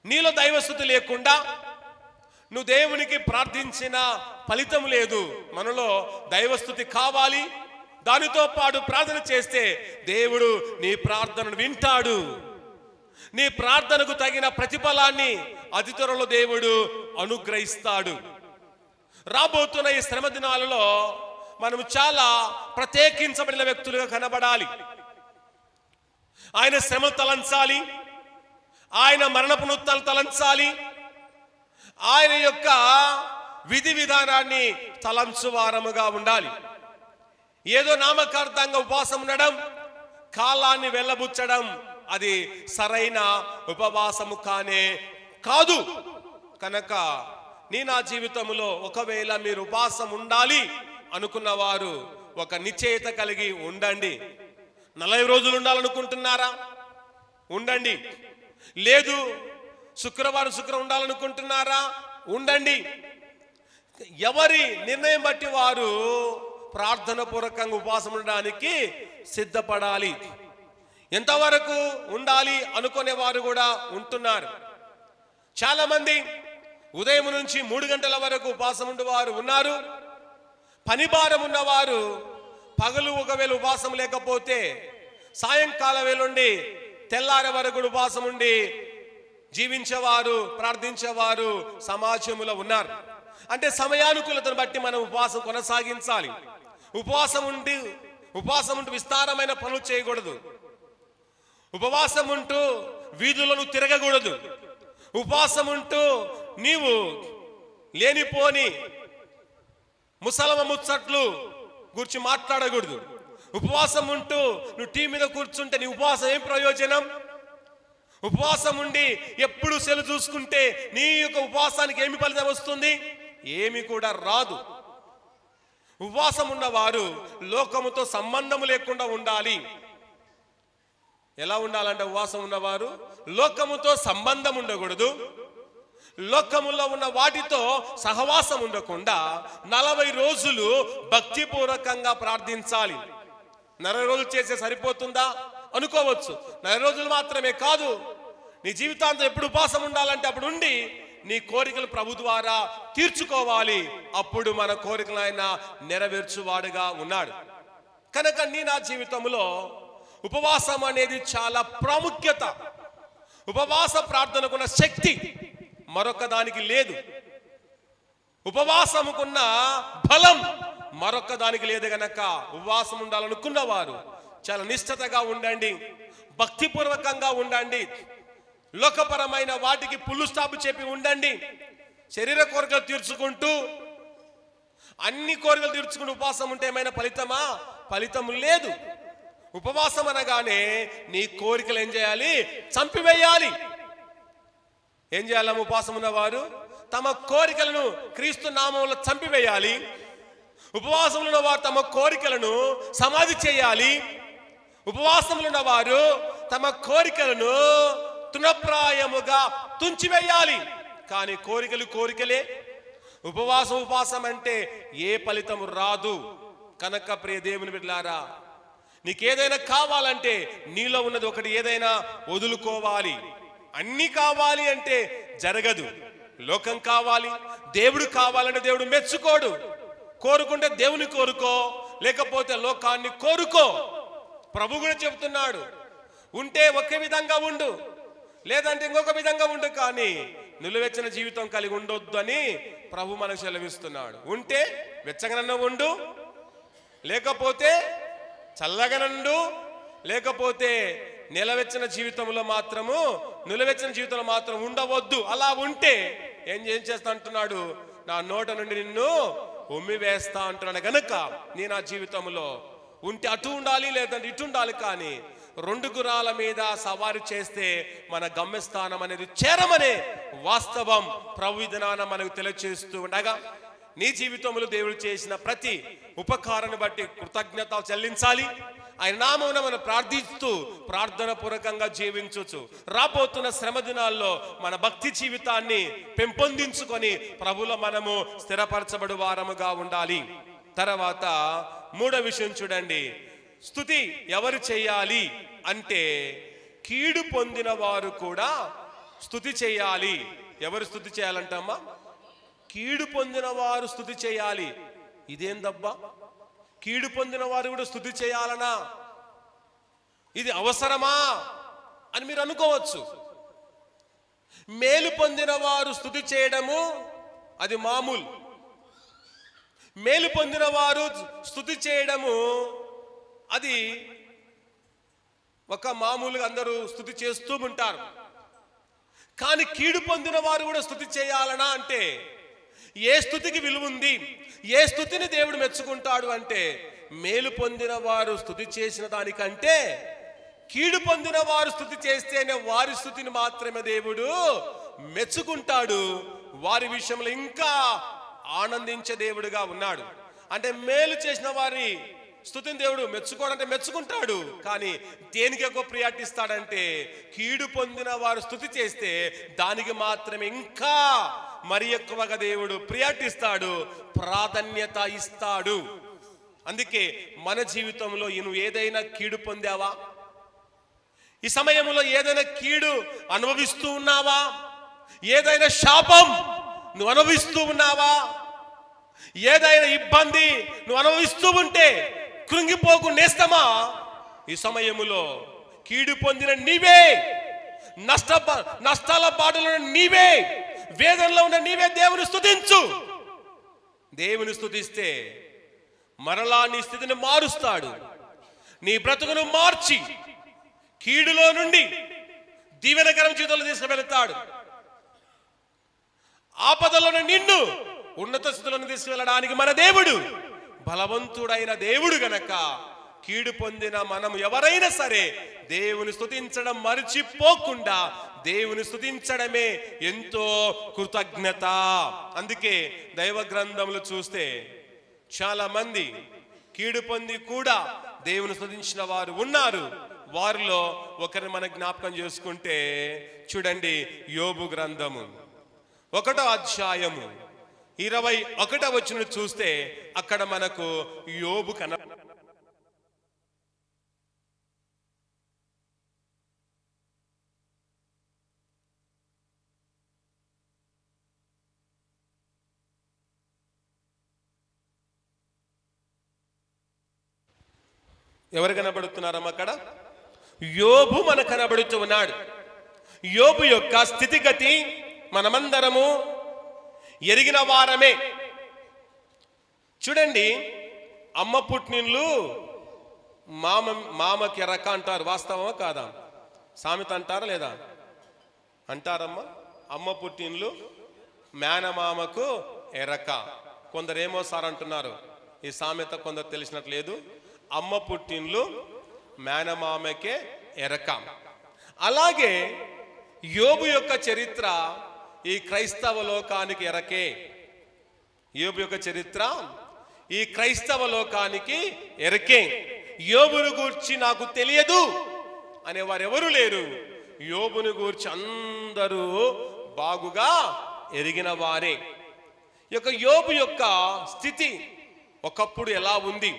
నీలో దైవస్థుతి లేకుండా నువ్వు దేవునికి ప్రార్థించిన ఫలితం లేదు. మనలో దైవస్థుతి కావాలి. దానితో పాటు ప్రార్థన చేస్తే దేవుడు నీ ప్రార్థనను వింటాడు. నీ ప్రార్థనకు తగిన ప్రతిఫలాన్ని అతి త్వరలో దేవుడు అనుగ్రహిస్తాడు. రాబోతున్న ఈ శ్రమ దినాలలో మనము చాలా ప్రత్యేకించబడిన వ్యక్తులుగా కనబడాలి. ఆయన శ్రమ తలంచాలి, ఆయన మరణపు నొత్తాలు తలంచాలి, ఆయన యొక్క విధి విధానాన్ని తలంచువారముగా ఉండాలి. ఏదో నామకార్థంగా ఉపవాసం ఉండడం, కాలాన్ని వెళ్ళబుచ్చడం అది సరైన ఉపవాసము కానే కాదు. కనుక నా జీవితంలో ఒకవేళ మీరు ఉపవాసం ఉండాలి అనుకున్న వారు ఒక నిశ్చయిత కలిగి ఉండండి. 40 రోజులు ఉండాలనుకుంటున్నారా? ఉండండి. లేదు శుక్రవారం ఉండాలనుకుంటున్నారా? ఉండండి. ఎవరి నిర్ణయం బట్టి వారు ప్రార్థన పూర్వకంగా ఉపవాసం ఉండడానికి సిద్ధపడాలి. ఎంతవరకు ఉండాలి అనుకునే వారు కూడా ఉంటున్నారు. చాలా మంది ఉదయం నుంచి 3 గంటల వరకు ఉపవాసం ఉండేవారు ఉన్నారు. పని భారం ఉన్నవారు పగలు ఒకవేళ ఉపవాసం లేకపోతే సాయంకాల వేళ నుండి తెల్లారే వరకు ఉపవాసం ఉండి జీవించేవారు, ప్రార్థించేవారు సమాజంలో ఉన్నారు. అంటే సమయానుకూలతను బట్టి మనం ఉపవాసం కొనసాగించాలి. ఉపవాసం ఉంటూ విస్తారమైన పనులు చేయకూడదు. ఉపవాసం ఉంటూ వీధులను తిరగకూడదు. ఉపవాసం ఉంటూ నీవు లేనిపోని ముసలమ ముచ్చట్లు గురించి మాట్లాడకూడదు. ఉపవాసం ఉంటూ నువ్వు టీవీ మీద కూర్చుంటే నీ ఉపవాసం ఏం ప్రయోజనం? ఉపవాసం ఉండి ఎప్పుడు సెలు చూసుకుంటే నీ యొక్క ఉపవాసానికి ఏమి ఫలితం వస్తుంది? ఏమి కూడా రాదు. ఉపవాసం ఉన్నవారు లోకముతో సంబంధం లేకుండా ఉండాలి. ఎలా ఉండాలంటే ఉపవాసం ఉన్నవారు లోకముతో సంబంధం ఉండకూడదు, లోకములో ఉన్న వాటితో సహవాసం ఉండకుండా 40 రోజులు భక్తిపూర్వకంగా ప్రార్థించాలి. 40 రోజులు చేసే సరిపోతుందా అనుకోవచ్చు. 40 రోజులు మాత్రమే కాదు, నీ జీవితాంతం ఎప్పుడు ఉపవాసం ఉండాలంటే అప్పుడు ఉండి నీ కోరికలు ప్రభు ద్వారా తీర్చుకోవాలి. అప్పుడు మన కోరికలు ఆయన నెరవేర్చువాడుగా ఉన్నాడు. కనుక నా జీవితంలో ఉపవాసం అనేది చాలా ప్రాముఖ్యత. ఉపవాస ప్రార్థనకున్న శక్తి మరొక దానికి లేదు. ఉపవాసముకున్న బలం మరొక దానికి లేదు. గనక ఉపవాసం ఉండాలనుకున్న వారు చాలా నిష్ఠతగా ఉండండి, భక్తిపూర్వకంగా ఉండండి, లోకపరమైన వాటికి పుల్లు స్టాప్ చెప్పి ఉండండి. శరీర కోరికలు తీర్చుకుంటూ అన్ని కోరికలు తీర్చుకుంటూ ఉపవాసం ఉంటే ఏమైనా ఫలితమా? ఫలితం లేదు. ఉపవాసం అనగానే నీ కోరికలు ఏం చేయాలి? చంపివేయాలి. ఏం చేయాలి? ఉపవాసం ఉన్నవారు తమ కోరికలను క్రీస్తు నామంలో చంపివేయాలి. ఉపవాసంలో ఉన్నవారు తమ కోరికలను సమాధి చేయాలి. ఉపవాసంలో ఉన్నవారు తమ కోరికలను తృణప్రాయముగా తుంచివేయాలి. కానీ కోరికలే. ఉపవాసం అంటే ఏ ఫలితం రాదు. కనుక ప్రియ దేవుని బిడ్డలారా, నీకేదైనా కావాలంటే నీలో ఉన్నది ఒకటి ఏదైనా వదులుకోవాలి. అన్ని కావాలి అంటే జరగదు. లోకం కావాలి, దేవుడు కావాలంటే దేవుడు మెచ్చుకోడు. కోరుకుంటే దేవుని కోరుకో, లేకపోతే లోకాన్ని కోరుకో. ప్రభు కూడా చెబుతున్నాడు, ఉంటే ఒకే విధంగా ఉండు, లేదంటే ఇంకొక విధంగా ఉండు, కానీ నిలువెచ్చని జీవితం కలిగి ఉండొద్దు అని ప్రభు మనకు సెలవిస్తున్నాడు. ఉంటే వెచ్చగనన్న ఉండు, లేకపోతే చల్లగనండు, లేకపోతే నిలవెచ్చని జీవితంలో మాత్రం ఉండవద్దు. అలా ఉంటే ఏం చేస్తా అంటున్నాడు? నా నోట నుండి నిన్ను ఉమ్మి వేస్తా అంటున్నాడు. గనుక నా జీవితంలో ఉంటే అటు ఉండాలి, లేదంటే ఇటు ఉండాలి. కానీ 2 గుర్రాల మీద సవారి చేస్తే మన గమ్యస్థానం అనేది చేరమనే వాస్తవం ప్రభు విధాన మనకు తెలియచేస్తూ ఉండగా, నీ జీవితంలో దేవుడు చేసిన ప్రతి ఉపకారాన్ని బట్టి కృతజ్ఞత చెల్లించాలి. ఆయన నామమున మనం ప్రార్థిస్తూ ప్రార్థన పూర్వకంగా జీవించవచ్చు. రాబోతున్న శ్రమ దినాల్లో మన భక్తి జీవితాన్ని పెంపొందించుకొని ప్రభులో మనము స్థిరపరచబడు వారముగా ఉండాలి. తర్వాత 3వ విషయం చూడండి, స్తుతి ఎవరు చేయాలి అంటే కీడు పొందిన వారు కూడా స్తుతి చేయాలి. ఎవరు స్తుతి చేయాలంటమ్మా? కీడు పొందిన వారు స్తుతి చేయాలి. ఇదేందబ్బా, కీడు పొందిన వారు కూడా స్తుతి చేయాలనా? ఇది అవసరమా అని మీరు అనుకోవచ్చు. మేలు పొందిన వారు స్తుతి చేయడము అది మామూలు. మేలు పొందిన వారు స్తుతి చేయడము అది ఒక మామూలుగా అందరూ స్తుతి చేస్తూ ఉంటారు. కానీ కీడు పొందిన వారు కూడా స్తుతి చేయాలనా అంటే ఏ స్తుతికి విలువ ఉంది? ఏ స్తుతిని దేవుడు మెచ్చుకుంటాడు అంటే మేలు పొందిన వారు స్తుతి చేసిన దానికంటే కీడు పొందిన వారు స్తుతి చేస్తేనే వారి స్తుతిని మాత్రమే దేవుడు మెచ్చుకుంటాడు. వారి విషయంలో ఇంకా ఆనందించే దేవుడుగా ఉన్నాడు. అంటే మేలు చేసిన వారి స్తుతిని దేవుడు మెచ్చుకోడంటే మెచ్చుకుంటాడు. కానీ దేనికి ఎక్కువ ప్రియారిటీ ఇస్తాడంటే కీడు పొందిన వారు స్తుతి చేస్తే దానికి మాత్రమే ఇంకా మరి ఎక్కువగా దేవుడు ప్రియారిటీ ఇస్తాడు, ప్రాధాన్యత ఇస్తాడు. అందుకే మన జీవితంలో నువ్వు ఏదైనా కీడు పొందావా? ఈ సమయంలో ఏదైనా కీడు అనుభవిస్తూ ఉన్నావా? ఏదైనా శాపం నువ్వు అనుభవిస్తూ ఉన్నావా? ఏదైనా ఇబ్బంది నువ్వు అనుభవిస్తూ ఉంటే కృంగిపోకు నేస్తమా? ఈ సమయములో కీడు పొందిన నీవే, నష్టాల బాటలో నీవే, వేదనలో ఉన్న నీవే దేవుని స్తుతించు. దేవుని స్తుతిస్తే మరలా నీ స్థితిని మారుస్తాడు. నీ బ్రతుకును మార్చి కీడులో నుండి దీవెనకరం జీవితంలో తీసుకువెళ్తాడు. ఆపదలోని నిన్ను ఉన్నత స్థితిలోకి తీసుకువెళ్ళడానికి మన దేవుడు బలవంతుడైన దేవుడు గనక కీడు పొందిన మనం ఎవరైనా సరే దేవుని స్తుతించడం మర్చిపోకుండా దేవుని స్తుతించడమే ఎంతో కృతజ్ఞత. అందుకే దైవ గ్రంథములు చూస్తే చాలా మంది కీడు పొంది కూడా దేవుని స్తుతించిన వారు ఉన్నారు. వారిలో ఒకరిని మనం జ్ఞాపకం చేసుకుంటే చూడండి, యోబు గ్రంథము 1వ అధ్యాయము 21వ వచనం చూస్తే అక్కడ మనకు యోబు ఎవరు కనబడుతున్నారమ్మా? అక్కడ యోబు మనకు కనబడుతూ ఉన్నాడు. యోబు యొక్క స్థితిగతి మనమందరము ఎరిగిన వారమే. చూడండి, అమ్మ పుట్టినిల్లు మామకి ఎరక అంటారు. వాస్తవమా కాదా? సామెత అంటారా లేదా? అంటారమ్మా. అమ్మ పుట్టినిల్లు మేనమామకు ఎరక. కొందరేమో సార్ అంటున్నారు ఈ సామెత, కొందరు తెలిసినట్లేదు. అమ్మ పుట్టిన్లు మేనమామకే ఎరక. అలాగే యోబు యొక్క చరిత్ర ఈ క్రైస్తవ లోకానికి ఎరకే. యోబు యొక్క చరిత్ర ఈ క్రైస్తవ లోకానికి ఎరకే. యోబును గూర్చి నాకు తెలియదు అనేవారు ఎవరు లేరు. యోబును గూర్చి అందరూ బాగుగా ఎరిగిన వారే. యోబు యొక్క స్థితి ఒకప్పుడు ఎలా ఉంది,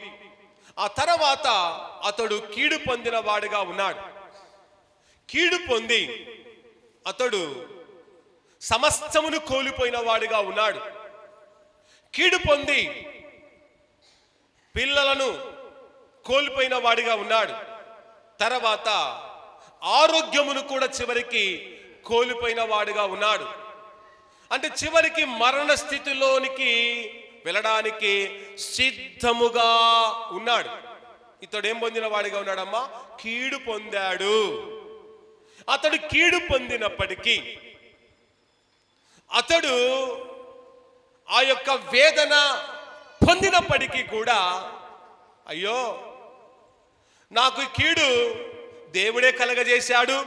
ఆ తర్వాత అతడు కీడు పొందిన వాడిగా ఉన్నాడు. కీడు పొంది అతడు సమస్తమును కోల్పోయిన వాడిగా ఉన్నాడు. కీడు పొంది పిల్లలను కోల్పోయిన వాడిగా ఉన్నాడు. తర్వాత ఆరోగ్యమును కూడా చివరికి కోల్పోయిన వాడిగా ఉన్నాడు. అంటే చివరికి మరణ స్థితిలోనికి వెళ్ళడానికి సిద్ధముగా ఉన్నాడు. ఇతడు ఏం పొందిన వాడిగా ఉన్నాడమ్మా? కీడు పొందాడు. అతడు కీడు పొందినప్పటికీ అతడు ఆ యొక్క వేదన పొందినప్పటికీ కూడా, అయ్యో నాకు కీడు దేవుడే కలగజేశాడు,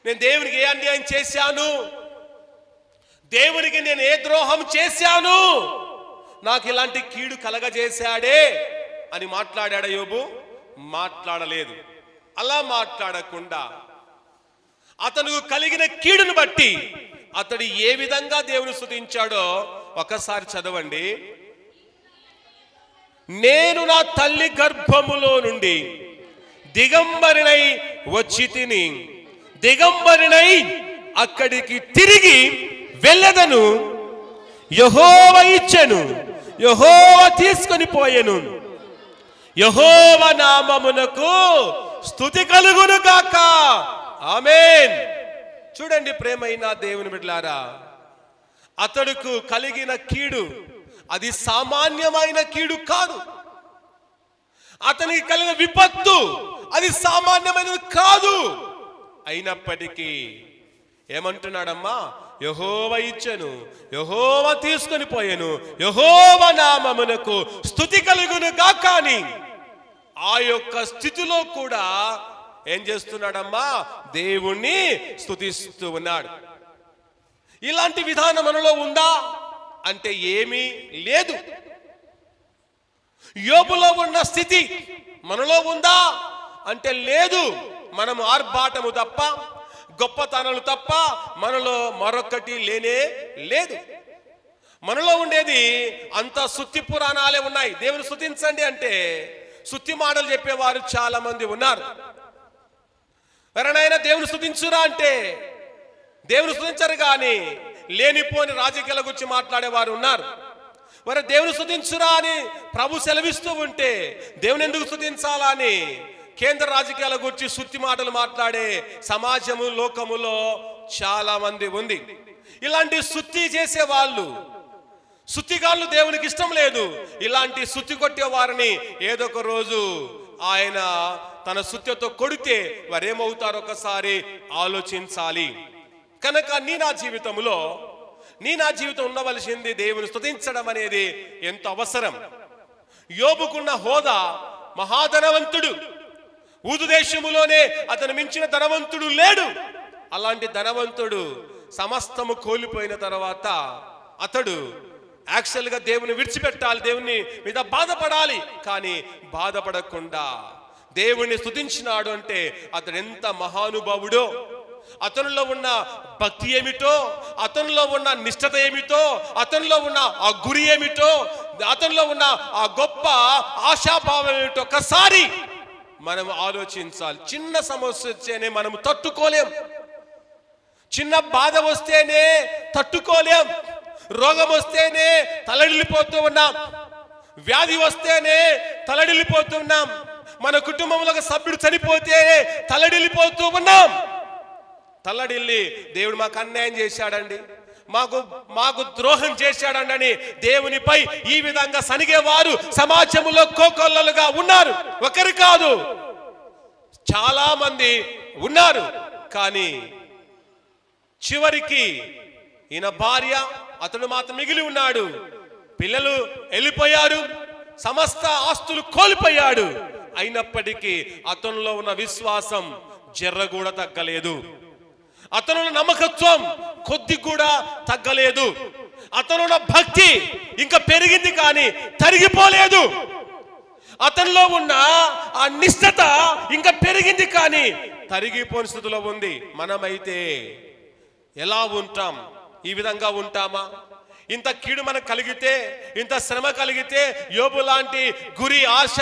నేను దేవునికి ఏ అన్యాయం చేశాను, దేవునికి నేను ఏ ద్రోహం చేశాను, నాకు ఇలాంటి కీడు కలగజేశాడే అని మాట్లాడాడు యోబు? మాట్లాడలేదు. అలా మాట్లాడకుండా అతను కలిగిన కీడును బట్టి అతడు ఏ విధంగా దేవుని స్తుతించాడో ఒకసారి చదవండి. నేను నా తల్లి గర్భములో నుండి దిగంబరినై వచ్చి తిని దిగంబరినై అక్కడికి తిరిగి వెళ్ళదను. యెహోవా ఇచ్చెను, యెహోవా తీసుకొని పోయెను, యెహోవా నామమునకు స్తుతి కలుగును గాక. ఆమేన్. చూడండి ప్రేమైన దేవుని బిడ్డలారా, అతడుకు కలిగిన కీడు అది సామాన్యమైన కీడు కాదు. అతనికి కలిగిన విపత్తు అది సామాన్యమైనది కాదు. అయినప్పటికీ ఏమంటున్నాడమ్మా? యెహోవా ఇచ్చెను, యెహోవా తీసుకొని పోయెను, యెహోవా నామమునకు స్తుతి కలుగును గాక అని ఆ యొక్క స్థితిలో కూడా ఏం చేస్తున్నాడమ్మా? దేవుణ్ణి స్తుతిస్తూ ఉన్నాడు. ఇలాంటి విధానం మనలో ఉందా అంటే ఏమీ లేదు. యోబులో ఉన్న స్థితి మనలో ఉందా అంటే లేదు. మనము ఆర్భాటము తప్ప, గొప్పతనాలు తప్ప మనలో మరొకటి లేనే లేదు. మనలో ఉండేది అంత సుత్తి పురాణాలే ఉన్నాయి. దేవుని స్తుతించండి అంటే సుత్తి మాటలు చెప్పేవారు చాలా మంది ఉన్నారు. ఎవరైనా దేవుని స్తుతించురా అంటే దేవుని స్తుతించరు, కానీ లేనిపోని రాజకీయాల గురించి మాట్లాడేవారు ఉన్నారు. మరి దేవుని స్తుతించురా అని ప్రభు సెలవిస్తూ ఉంటే దేవుని ఎందుకు స్తుతించాలా అని కేంద్ర రాజకీయాల గురించి సుత్తి మాటలు మాట్లాడే సమాజము లోకములో చాలా మంది ఉంది. ఇలాంటి సుత్తి చేసే వాళ్ళు, సుత్తిగాళ్ళు దేవునికి ఇష్టం లేదు. ఇలాంటి సుత్తి కొట్టే వారిని ఏదో ఒక రోజు ఆయన తన సుత్తితో కొడితే వారేమవుతారో ఒకసారి ఆలోచించాలి. కనుక నీ నా జీవితం ఉండవలసింది దేవుని స్తుతించడం అనేది ఎంతో అవసరం. యోబుకున్న హోదా మహాధనవంతుడు, ఊదు దేశములోనే అతను మించిన ధనవంతుడు లేడు. అలాంటి ధనవంతుడు సమస్తము కోల్పోయిన తర్వాత అతడు యాక్చువల్గా దేవుని విడిచిపెట్టాలి, దేవుని మీద బాధపడాలి. కానీ బాధపడకుండా దేవుణ్ణి స్తుతించినాడు అంటే అతడు ఎంత మహానుభావుడో, అతనిలో ఉన్న భక్తి ఏమిటో, అతనిలో ఉన్న నిష్ఠత ఏమిటో, అతనిలో ఉన్న ఆ గురి ఏమిటో, అతనిలో ఉన్న ఆ గొప్ప ఆశాభావం ఏమిటో ఒకసారి మనం ఆలోచించాలి. చిన్న సమస్య వచ్చేనే మనం తట్టుకోలేం, చిన్న బాధ వస్తేనే తట్టుకోలేం, రోగం వస్తేనే తలడిల్లిపోతూ ఉన్నాం, వ్యాధి వస్తేనే తలడిల్లిపోతున్నాం, మన కుటుంబంలో ఒక సభ్యుడు చనిపోతే తలడిల్లిపోతూ ఉన్నాం. తల్లడిల్లి దేవుడు మాకు అన్యాయం చేశాడండి, మాకు ద్రోహం చేశాడండి అని దేవునిపై ఈ విధంగా సనిగేవారు సమాజంలో కోకొల్లలుగా ఉన్నారు. ఒకరు కాదు, చాలా మంది ఉన్నారు. కానీ చివరికి ఈయన భార్య, అతడు మాత్రం మిగిలి ఉన్నాడు. పిల్లలు వెళ్ళిపోయారు, సమస్త ఆస్తులు కోల్పోయాడు. అయినప్పటికీ అతనిలో ఉన్న విశ్వాసం జర్ర కూడా తగ్గలేదు, అతనున్న నమ్మకత్వం కొద్ది కూడా తగ్గలేదు, అతనున్న భక్తి ఇంకా పెరిగింది కానీ తరిగిపోలేదు, అతనిలో ఉన్న ఆ నిష్ఠత ఇంకా పెరిగింది కానీ తరిగిపోని స్థితిలో ఉంది. మనమైతే ఎలా ఉంటాం? ఈ విధంగా ఉంటామా? ఇంత కీడు మనకు కలిగితే, ఇంత శ్రమ కలిగితే యోబు లాంటి గురి, ఆశ,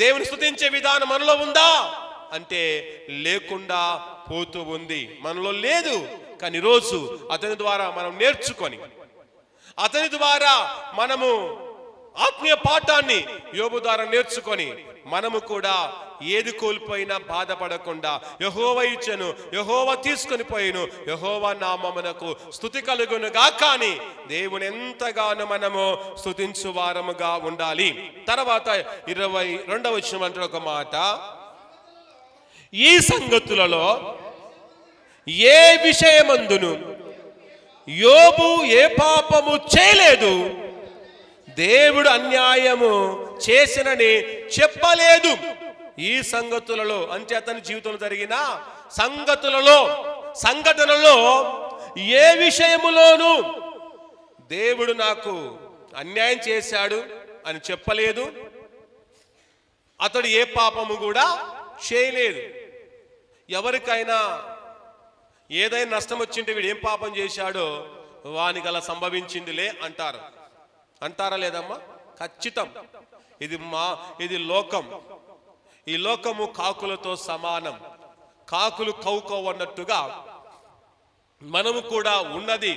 దేవుని స్తుతించే విధానం మనలో ఉందా అంటే లేకుండా పోతూ ఉంది. మనలో లేదు. కానీ రోజు అతని ద్వారా మనం నేర్చుకొని, అతని ద్వారా మనము ఆత్మీయ పాఠాన్ని యోబు ద్వారా నేర్చుకొని మనము కూడా ఏది కోల్పోయినా బాధపడకుండా యెహోవా ఇచ్చెను, యెహోవా తీసుకొని పోయిను, యెహోవా నామమునకు స్తుతి కలుగునుగా. కానీ దేవుని ఎంతగానో మనము స్తుతించు వారముగా ఉండాలి. తర్వాత 22వ వచనం అంటే ఒక మాట, ఈ సంగతులలో ఏ విషయమందును యోబు ఏ పాపము చేయలేదు, దేవుడు అన్యాయము చేసినని చెప్పలేదు. ఈ సంగతులలో అంటే అతని జీవితంలో జరిగిన సంఘటనలో ఏ విషయములోనూ దేవుడు నాకు అన్యాయం చేశాడు అని చెప్పలేదు. అతడు ఏ పాపము కూడా చేయలేదు. ఎవరికైనా ఏదైనా నష్టం వచ్చింటే వీడు ఏం పాపం చేశాడో వానికి అలా సంభవించిందిలే అంటారా లేదమ్మా? ఖచ్చితం. ఇది లోకం. ఈ లోకము కాకులతో సమానం. కాకులు కౌకౌ అన్నట్టుగా మనము కూడా ఉన్నది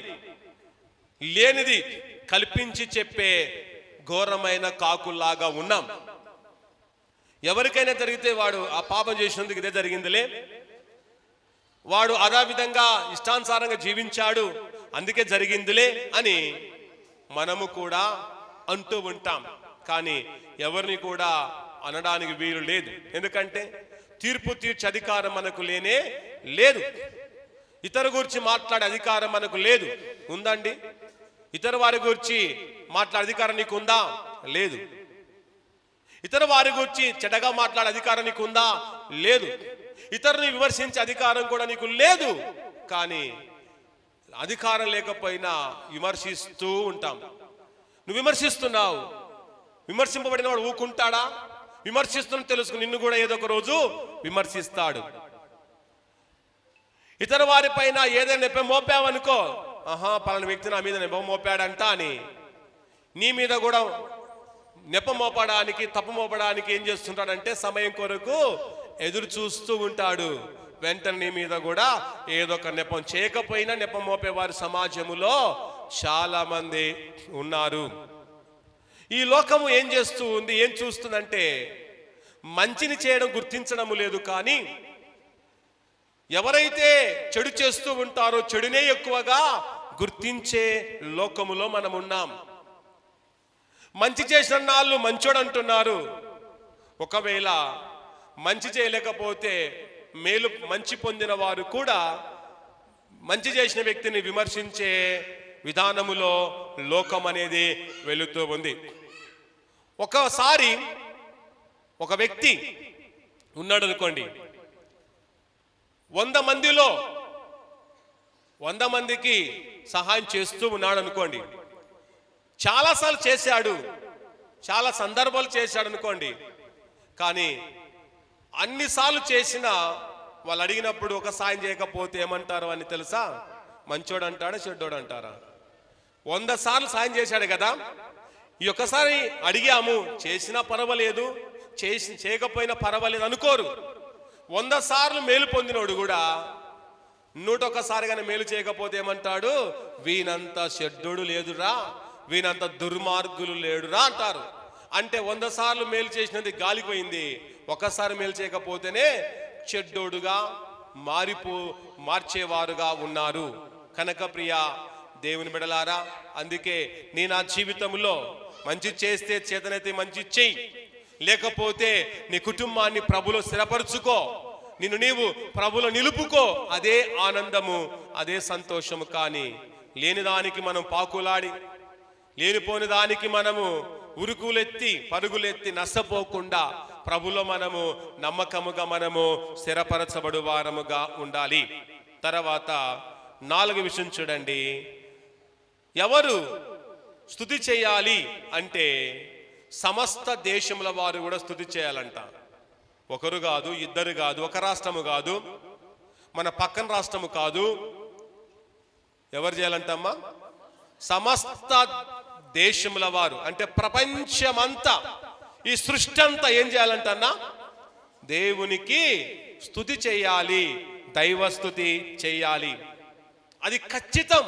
లేనిది కల్పించి చెప్పే ఘోరమైన కాకుల్లాగా ఉన్నాం. ఎవరికైనా జరిగితే వాడు ఆ పాపం చేసినందుకు ఇదే జరిగిందిలే, వాడు అదే విధంగా ఇష్టానుసారంగా జీవించాడు అందుకే జరిగిందిలే అని మనము కూడా అంటూ ఉంటాం. కానీ ఎవరిని కూడా అనడానికి వీలు లేదు. ఎందుకంటే తీర్పు తీర్చే అధికారం మనకు లేనే లేదు. ఇతరు గురించి మాట్లాడే అధికారం మనకు లేదు. ఉందండి? ఇతరు వారి గురించి మాట్లాడే అధికారం నీకు ఉందా? లేదు. ఇతరు వారి గురించి చెడ్డగా మాట్లాడే అధికారం నీకు ఉందా? లేదు. ఇతరుని విమర్శించే అధికారం కూడా నీకు లేదు. కానీ అధికారం లేకపోయినా విమర్శిస్తూ ఉంటాం. నువ్వు విమర్శిస్తున్నావు, విమర్శింపబడిన వాడు ఊకుంటాడా? విమర్శిస్తున్నా తెలుసుకుని నిన్ను కూడా ఏదో ఒక రోజు విమర్శిస్తాడు. ఇతర వారి పైన ఏదైనా నెపం మోపావనుకో, పలానా వ్యక్తి నా మీద నెపం మోపాడంట అని నీ మీద కూడా నెపం మోపడానికి, తప్పు మోపడానికి ఏం చేస్తుంటాడంటే సమయం కొరకు ఎదురు చూస్తూ ఉంటాడు. వెంటనే నీ మీద కూడా ఏదో ఒక నెపం, చేయకపోయినా నెపం మోపేవారు సమాజములో చాలా మంది ఉన్నారు. ఈ లోకము ఏం చేస్తూ ఉంది, ఏం చూస్తుందంటే మంచిని చేయడం గుర్తించడం లేదు. కానీ ఎవరైతే చెడు చేస్తూ ఉంటారో చెడునే ఎక్కువగా గుర్తించే లోకములో మనం ఉన్నాం. మంచి చేసిన నాళ్ళు మంచోడు అంటున్నారు. ఒకవేళ మంచి చేయలేకపోతే మంచి పొందిన వారు కూడా మంచి చేసిన వ్యక్తిని విమర్శించే విధానములో లోకం అనేది వెళుతూ ఉంది. ఒకసారి ఒక వ్యక్తి ఉన్నాడు అనుకోండి, 100 మందిలో 100 మందికి సహాయం చేస్తూ ఉన్నాడు అనుకోండి, చాలాసార్లు చేశాడు, చాలా సందర్భాలు చేశాడు అనుకోండి, కానీ అన్నిసార్లు చేసినా వాళ్ళు అడిగినప్పుడు ఒక సాయం చేయకపోతే ఏమంటారు అని తెలుసా? మంచోడు అంటాడా, చెడ్డోడు అంటారా? 100 సార్లు సాయం చేశాడు కదా, ఈ ఒక్కసారి అడిగాము, చేసినా పర్వాలేదు, చేయకపోయినా పర్వాలేదు అనుకోరు. 100 సార్లు మేలు పొందినోడు కూడా 101 సారిగానే మేలు చేయకపోతే ఏమంటాడు? వీనంత చెడ్డోడు లేదురా, వీనంత దుర్మార్గులు లేడురా అంటారు. అంటే 100 సార్లు మేలు చేసినది గాలిపోయింది, ఒకసారి మేలు చేయకపోతేనే చెడ్డోడుగా మార్చేవారుగా ఉన్నారు. కనుక ప్రియ దేవుని బిడ్డలారా, అందుకే నీ నా జీవితంలో మంచి చేస్తే చేతనైతే మంచి చెయ్యి, లేకపోతే నీ కుటుంబాన్ని ప్రభులో స్థిరపరుచుకో, నిన్ను నీవు ప్రభులో నిలుపుకో. అదే ఆనందము, అదే సంతోషము. కానీ లేని దానికి మనం పాకులాడి, లేనిపోని దానికి మనము ఉరుకులెత్తి పరుగులెత్తి నష్టపోకుండా ప్రభులో మనము నమ్మకముగా మనము స్థిరపరచబడు వారముగా ఉండాలి. తర్వాత 4వ విషయం చూడండి, ఎవరు స్తుతి చేయాలి అంటే సమస్త దేశముల వారు కూడా స్తుతి చేయాలంట. ఒకరు కాదు, ఇద్దరు కాదు, ఒక రాష్ట్రము కాదు, మన పక్కన రాష్ట్రము కాదు. ఎవరు చేయాలంటమ్మా? సమస్త దేశముల వారు అంటే ప్రపంచమంతా, ఈ సృష్టి అంతా ఏం చేయాలంటన్నా? దేవునికి స్తుతి చేయాలి, దైవ స్తుతి చేయాలి. అది ఖచ్చితం.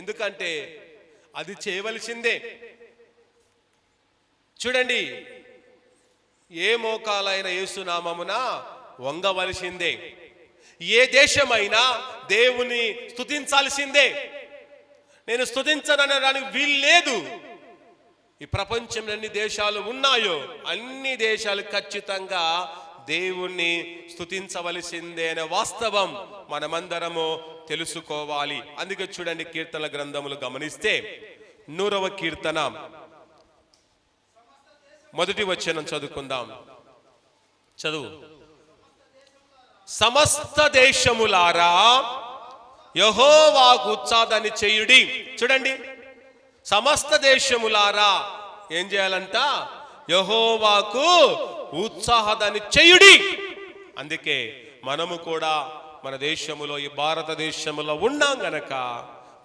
ఎందుకంటే అది చేయవలసిందే. చూడండి, ఏ మోకాలైన యేసునామమున వంగవలసిందే, ఏ దేశమైనా దేవుని స్తుతించాల్సిందే. నేను స్తుతించనడానికి వీల్లేదు. ఈ ప్రపంచంలో ఎన్ని దేశాలు ఉన్నాయో అన్ని దేశాలు ఖచ్చితంగా దేవుణ్ణి స్తుతించవలసిందే అనే వాస్తవం మనమందరము తెలుసుకోవాలి. అందుకే చూడండి, కీర్తనల గ్రంథములు గమనిస్తే 100వ కీర్తన 1వ వచనం చదువుకుందాం. చదువు. సమస్త దేశములారా యెహోవాకు ఉత్సాహాన్ని చేయుడి. చూడండి, సమస్త దేశములారా ఏం చేయాలంట? యెహోవాకు ఉత్సాహాన్ని చేయుడి. అందుకే మనము కూడా మన దేశములో, ఈ భారతదేశంలో ఉన్నాం గనక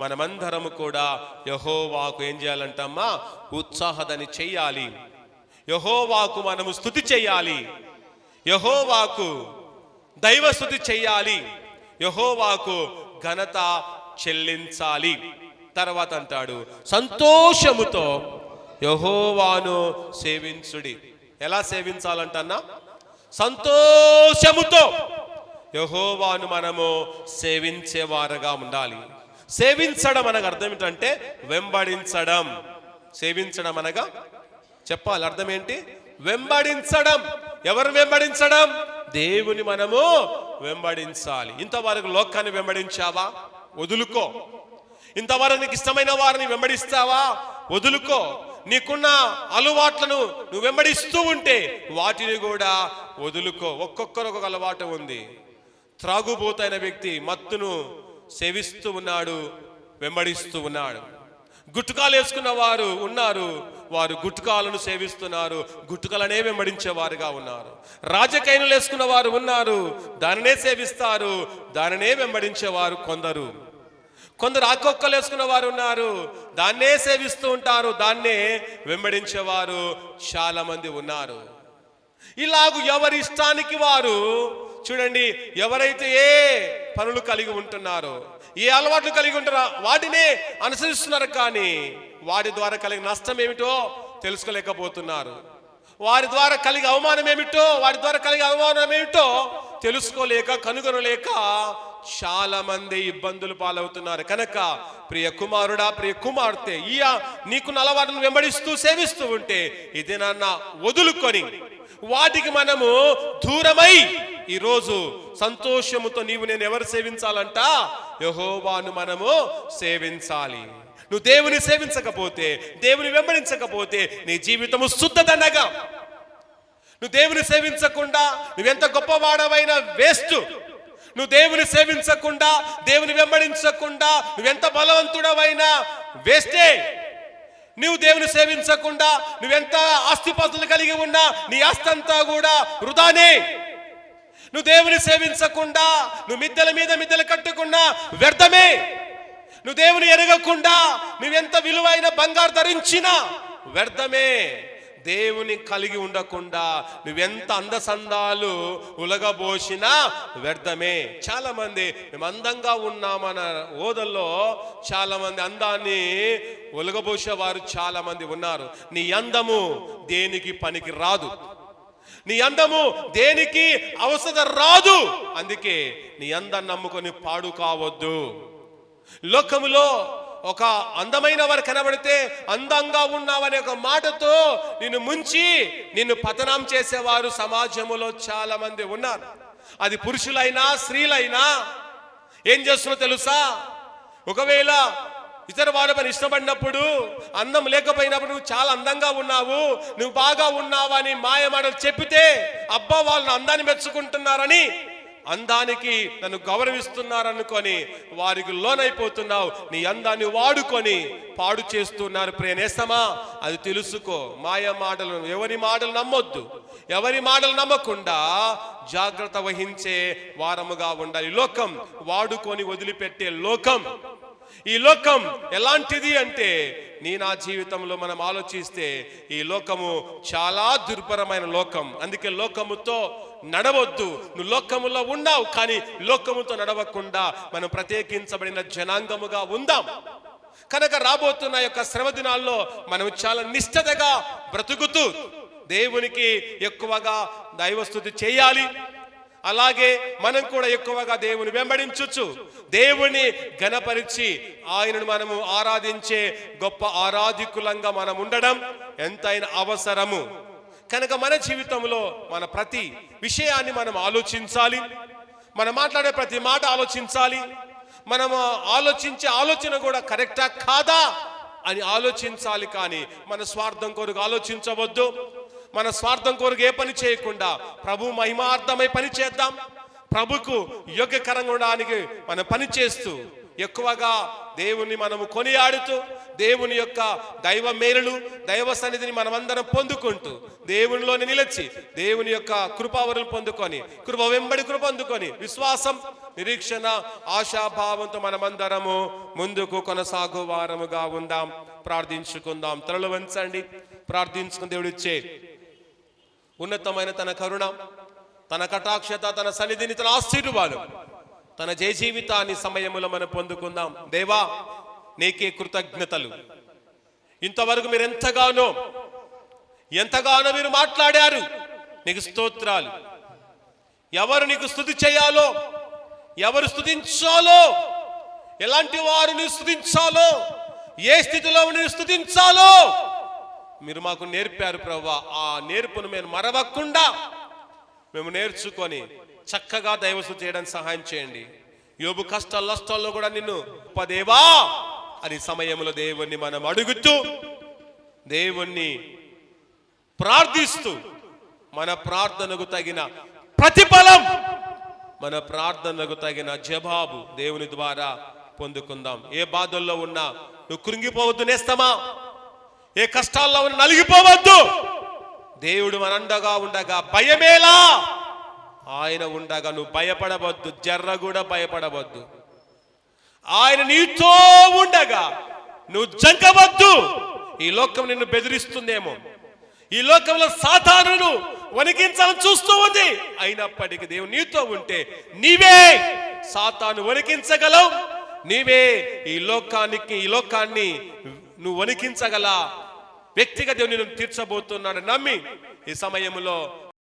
మనమందరము కూడా యెహోవాకు ఏం చేయాలంటమ్మా? ఉత్సాహాన్ని చెయ్యాలి. యెహోవాకు మనము స్తుతి చెయ్యాలి, యెహోవాకు దైవ స్తుతి చెయ్యాలి, యెహోవాకు ఘనత చెల్లించాలి. తర్వాత అంటాడు, సంతోషముతో యెహోవాను సేవించుడి. ఎలా సేవించాలంటన్నా? సంతోషముతో యెహోవాను మనము సేవించేవారుగా ఉండాలి. సేవించడం అనగా అర్థం ఏంటంటే వెంబడించడం. సేవించడం అనగా చెప్పాలి అర్థం ఏంటి? వెంబడించడం. ఎవరు వెంబడించడం? దేవుని మనము వెంబడించాలి. ఇంతవరకు లోకాన్ని వెంబడించావా? వదులుకో. ఇంతవరకు నీకు ఇష్టమైన వారిని వెంబడిస్తావా? వదులుకో. నీకున్న అలవాట్లను నువ్వు వెంబడిస్తూ ఉంటే వాటిని కూడా వదులుకో. ఒక్కొక్కరు ఒక్కొక్క అలవాటు ఉంది. త్రాగుబోతైన వ్యక్తి మత్తును సేవిస్తూ ఉన్నాడు, వెంబడిస్తూ ఉన్నాడు. గుట్కాలు వేసుకున్న వారు ఉన్నారు, వారు గుట్కాలను సేవిస్తున్నారు, గుట్కలనే వెంబడించేవారుగా ఉన్నారు. రాజకైనలు వేసుకున్న వారు ఉన్నారు, దానినే సేవిస్తారు, దానినే వెంబడించేవారు కొందరు. కొందరు ఆకొక్కలు వేసుకున్న వారు ఉన్నారు, దాన్నే సేవిస్తూ ఉంటారు, దాన్నే వెంబడించేవారు చాలా మంది ఉన్నారు. ఇలాగూ ఎవరి ఇష్టానికి వారు, చూడండి, ఎవరైతే ఏ పనులు కలిగి ఉంటున్నారో, ఏ అలవాట్లు కలిగి ఉంటారో వాటినే అనుసరిస్తున్నారు. కానీ వాటి ద్వారా కలిగిన నష్టం ఏమిటో తెలుసుకోలేకపోతున్నారు. వారి ద్వారా కలిగే అవమానం ఏమిటో, వాటి ద్వారా కలిగే అవమానం ఏమిటో తెలుసుకోలేక, కనుగొనలేక చాలా మంది ఇబ్బందులు పాలవుతున్నారు. కనుక ప్రియ కుమారుడా, ప్రియ కుమార్తె, నీకున్న అలవాటును వెంబడిస్తూ సేవిస్తూ ఉంటే ఇది నాన్న వదులుకొని వాటికి మనము దూరమై ఈరోజు సంతోషముతో నీవు నేను ఎవరు సేవించాలంట? యెహోవాను మనము సేవించాలి. నువ్వు దేవుని సేవించకపోతే, దేవుని వెంబడించకపోతే నీ జీవితము శుద్ధదనగా. నువ్వు దేవుని సేవించకుండా నువ్వెంత గొప్పవాడవైనా వేస్ట్. నువ్వు దేవుని సేవించకుండా, దేవుని వెంబడించకుండా నువ్వెంత బలవంతుడవైనా వేస్టే. నువ్వు దేవుని సేవించకుండా నువ్వెంత ఆస్తిపాస్తులు కలిగి ఉన్నా నీ ఆస్తి అంతా కూడా వృధానే. నువ్వు దేవుని సేవించకుండా నువ్వు మిద్దెల మీద మిద్దెలు కట్టుకున్నా వ్యర్థమే. నువ్వు దేవుని ఎరగకుండా నువ్వెంత విలువైన బంగారు ధరించినా వ్యర్థమే. దేవుని కలిగి ఉండకుండా నువ్వెంత అందసందాలు ఉలగబోసినా వ్యర్థమే. చాలా మంది మేము అందంగా ఉన్నామన్న ఓదల్లో చాలా మంది అందాన్ని ఉలగబోసేవారు చాలా మంది ఉన్నారు. నీ అందము దేనికి పనికి రాదు, నీ అందము దేనికి అవసరం రాదు. అందుకే నీ అందాన్ని నమ్ముకొని పాడు కావద్దు. లోకములో ఒక అందమైన వారు కనబడితే అందంగా ఉన్నావనే ఒక మాటతో నిన్ను ముంచి నిన్ను పతనం చేసేవారు సమాజంలో చాలా మంది ఉన్నారు. అది పురుషులైనా స్త్రీలైనా. ఏం చేస్తున్నా తెలుసా? ఒకవేళ ఇతర వాళ్ళ పని ఇష్టపడినప్పుడు, అందం లేకపోయినప్పుడు నువ్వు చాలా అందంగా ఉన్నావు, నువ్వు బాగా ఉన్నావు అని మాయమాటలు చెప్పితే అబ్బా వాళ్ళు అందాన్ని మెచ్చుకుంటున్నారని, అందానికి నన్ను గౌరవిస్తున్నారనుకొని వారికి లోనైపోతున్నావు. నీ అందాన్ని వాడుకొని పాడు చేస్తున్నారు. ప్రియనేస్తమా, అది తెలుసుకో. మాయ మాటలు, ఎవరి మాటలు నమ్మొద్దు. ఎవరి మాటలు నమ్మకుండా జాగ్రత్త వహించే వారముగా ఉండాలి. లోకం వాడుకొని వదిలిపెట్టే లోకం. ఈ లోకం ఎలాంటిది అంటే నా జీవితంలో మనం ఆలోచిస్తే ఈ లోకము చాలా దుర్భరమైన లోకం. అందుకే లోకముతో నడవద్దు. నువ్వు లోకములో ఉన్నావు, కానీ లోకముతో నడవకుండా మనం ప్రత్యేకించబడిన జనాంగముగా ఉందాం. కనుక రాబోతున్న యొక్క శ్రమ దినాల్లో మనం చాలా నిష్ఠతగా బ్రతుకుతూ దేవునికి ఎక్కువగా దైవస్తుతి చేయాలి. అలాగే మనం కూడా ఎక్కువగా దేవుని వెంబడించొచ్చు. దేవుని ఘనపరిచి ఆయనను మనము ఆరాధించే గొప్ప ఆరాధికులంగా మనం ఉండడం ఎంతైనా అవసరము. కనుక మన జీవితంలో మన ప్రతి విషయాన్ని మనం ఆలోచించాలి. మనం మాట్లాడే ప్రతి మాట ఆలోచించాలి. మనము ఆలోచించే ఆలోచన కూడా కరెక్టా కాదా అని ఆలోచించాలి. కానీ మన స్వార్థం కొరకు ఆలోచించవద్దు. మన స్వార్థం కొరకు ఏ పని చేయకుండా ప్రభు మహిమార్థమై పని చేద్దాం. ప్రభుకు యోగ్యకరంగా ఉండడానికి మనం పని చేస్తూ ఎక్కువగా దేవుని మనము కొనియాడుతూ దేవుని యొక్క దైవ మేలులు, దైవ సన్నిధిని మనమందరం పొందుకుంటూ దేవునిలోని నిలిచి దేవుని యొక్క కృపావరులు పొందుకొని, కృప వెంబడి కృప పొందుకొని విశ్వాసం, నిరీక్షణ, ఆశాభావంతో మనమందరము ముందుకు కొనసాగు వారముగా ఉందాం. ప్రార్థించుకుందాం. తలలు వంచండి. ప్రార్థించుకుని దేవుడిచ్చే ఉన్నతమైన తన కరుణ, తన కటాక్షత, తన సన్నిధిని, తన ఆశీర్వాదం, తన జయ జీవితాన్ని సమయములో మనం పొందుకుందాం. దేవా, నీకే కృతజ్ఞతలు. ఇంతవరకు మీరు ఎంతగానో మీరు మాట్లాడారు. నీకు స్తోత్రాలు. ఎవరు నీకు స్తుతి చేయాలో, ఎవరు స్తుతించాలో, ఎలాంటి వారు నీ స్తుతించాలో, ఏ స్థితిలో నీ స్తుతించాలో మీరు మాకు నేర్పారు ప్రభువా. ఆ నేర్పును మేము మరవకుండా మేము నేర్చుకొని చక్కగా దైవస్తుతి చేయడానికి సహాయం చేయండి. యోబు కష్టాలు నష్టాల్లో కూడా నిన్ను దేవా అని సమయంలో దేవుణ్ణి మనం అడుగుతూ, దేవుణ్ణి ప్రార్థిస్తూ మన ప్రార్థనకు తగిన ప్రతిఫలం, మన ప్రార్థనకు తగిన జవాబు దేవుని ద్వారా పొందుకుందాం. ఏ బాధల్లో ఉన్నా నువ్వు కృంగిపోవద్దు నేస్తమా. ఏ కష్టాల్లో ఉన్న నలిగిపోవద్దు. దేవుడు మనండగా ఉండగా భయమేలా, ఆయన ఉండగా నువ్వు భయపడవద్దు. జర్ర కూడా భయపడవద్దు. ఆయన నీతో ఉండగా నువ్వు జంకవద్దు. ఈ లోకం నిన్ను బెదిరిస్తుందేమో, ఈ లోకంలో సాతానును వణికించాలని చూస్తూ ఉంది. అయినప్పటికీ దేవుడు నీతో ఉంటే నీవే సాతాను వణికించగలవు. నీవే ఈ లోకాన్ని నువ్వు వణికించగల వ్యక్తిగా దేవుడు నిన్ను తీర్చబోతున్నాడు నమ్మి ఈ సమయంలో